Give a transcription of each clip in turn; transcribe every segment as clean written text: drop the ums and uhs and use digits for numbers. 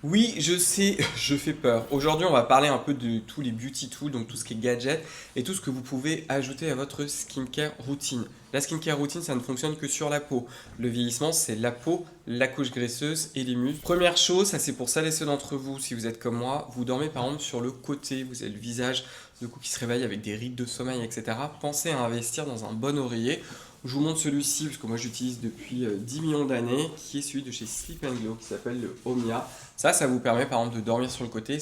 Oui, je sais, je fais peur. Aujourd'hui, on va parler un peu de tous les beauty tools, donc tout ce qui est gadget et tout ce que vous pouvez ajouter à votre skincare routine. La skincare routine, ça ne fonctionne que sur la peau. Le vieillissement, c'est la peau, la couche graisseuse et les muscles. Première chose, ça c'est pour celles et ceux d'entre vous, si vous êtes comme moi, vous dormez par exemple sur le côté, vous avez le visage de coup qui se réveille avec des rides de sommeil, etc. Pensez à investir dans un bon oreiller. Je vous montre celui-ci, parce que moi j'utilise depuis 10 millions d'années, qui est celui de chez Sleep Glow, qui s'appelle le Omnia. Ça vous permet par exemple de dormir sur le côté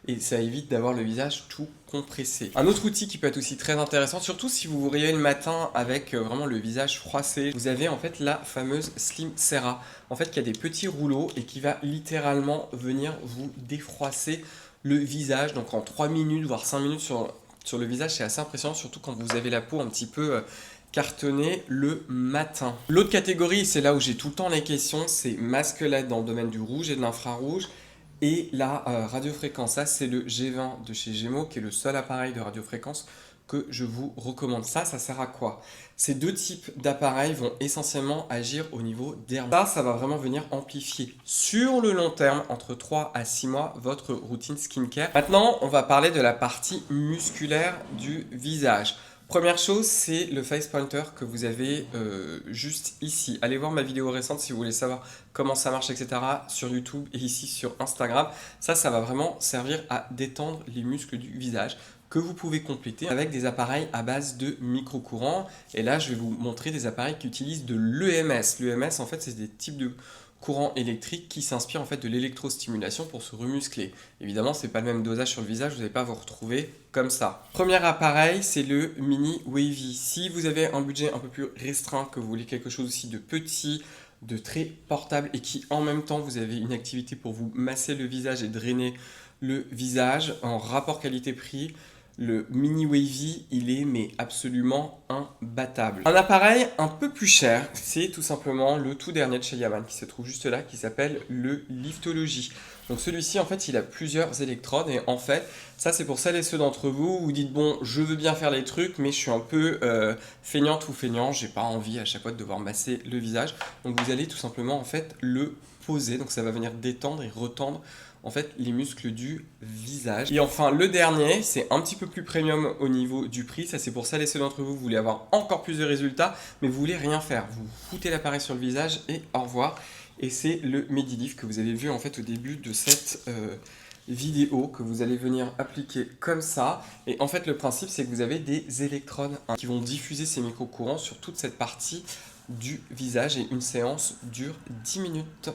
et ça évite d'avoir le visage tout compressé. Un autre outil qui peut être aussi très intéressant, surtout si vous vous réveillez le matin avec vraiment le visage froissé, vous avez en fait la fameuse Slim Cera, en fait qui a des petits rouleaux et qui va littéralement venir vous défroisser le visage, donc en 3 minutes voire 5 minutes sur le visage, c'est assez impressionnant, surtout quand vous avez la peau un petit peu cartonnée le matin. L'autre catégorie, c'est là où j'ai tout le temps les questions, c'est masque LED dans le domaine du rouge et de l'infrarouge. Et la radiofréquence, ça c'est le G20 de chez Gémeaux, qui est le seul appareil de radiofréquence que je vous recommande. Ça sert à quoi? Ces deux types d'appareils vont essentiellement agir au niveau dermo. Ça va vraiment venir amplifier sur le long terme, entre 3 à 6 mois, votre routine skincare. Maintenant, on va parler de la partie musculaire du visage. Première chose, c'est le face pointer que vous avez juste ici. Allez voir ma vidéo récente si vous voulez savoir comment ça marche, etc. sur YouTube et ici sur Instagram. Ça va vraiment servir à détendre les muscles du visage que vous pouvez compléter avec des appareils à base de micro-courants. Et là, je vais vous montrer des appareils qui utilisent de l'EMS. L'EMS, en fait, c'est des types de courant électrique qui s'inspire en fait de l'électrostimulation pour se remuscler. Évidemment, c'est pas le même dosage sur le visage, vous n'allez pas vous retrouver comme ça. Premier appareil, c'est le Mini Wavy. Si vous avez un budget un peu plus restreint, que vous voulez quelque chose aussi de petit, de très portable et qui en même temps vous avez une activité pour vous masser le visage et drainer le visage en rapport qualité-prix, le Mini Wavy, il est mais absolument imbattable. Un appareil un peu plus cher, c'est tout simplement le tout dernier de chez Yaman qui se trouve juste là, qui s'appelle le Liftology. Donc celui-ci, en fait, il a plusieurs électrodes et en fait, ça c'est pour celles et ceux d'entre vous où vous dites bon, je veux bien faire les trucs, mais je suis un peu feignante ou feignant, j'ai pas envie à chaque fois de devoir masser le visage. Donc vous allez tout simplement en fait le poser, donc ça va venir détendre et retendre en fait les muscles du visage. Et enfin le dernier, c'est un petit peu plus premium au niveau du prix, ça c'est pour celles et ceux d'entre vous, vous voulez avoir encore plus de résultats, mais vous voulez rien faire, vous foutez l'appareil sur le visage et au revoir. Et c'est le Medilift que vous avez vu en fait au début de cette vidéo que vous allez venir appliquer comme ça. Et en fait le principe c'est que vous avez des électrodes qui vont diffuser ces micro-courants sur toute cette partie du visage et une séance dure 10 minutes.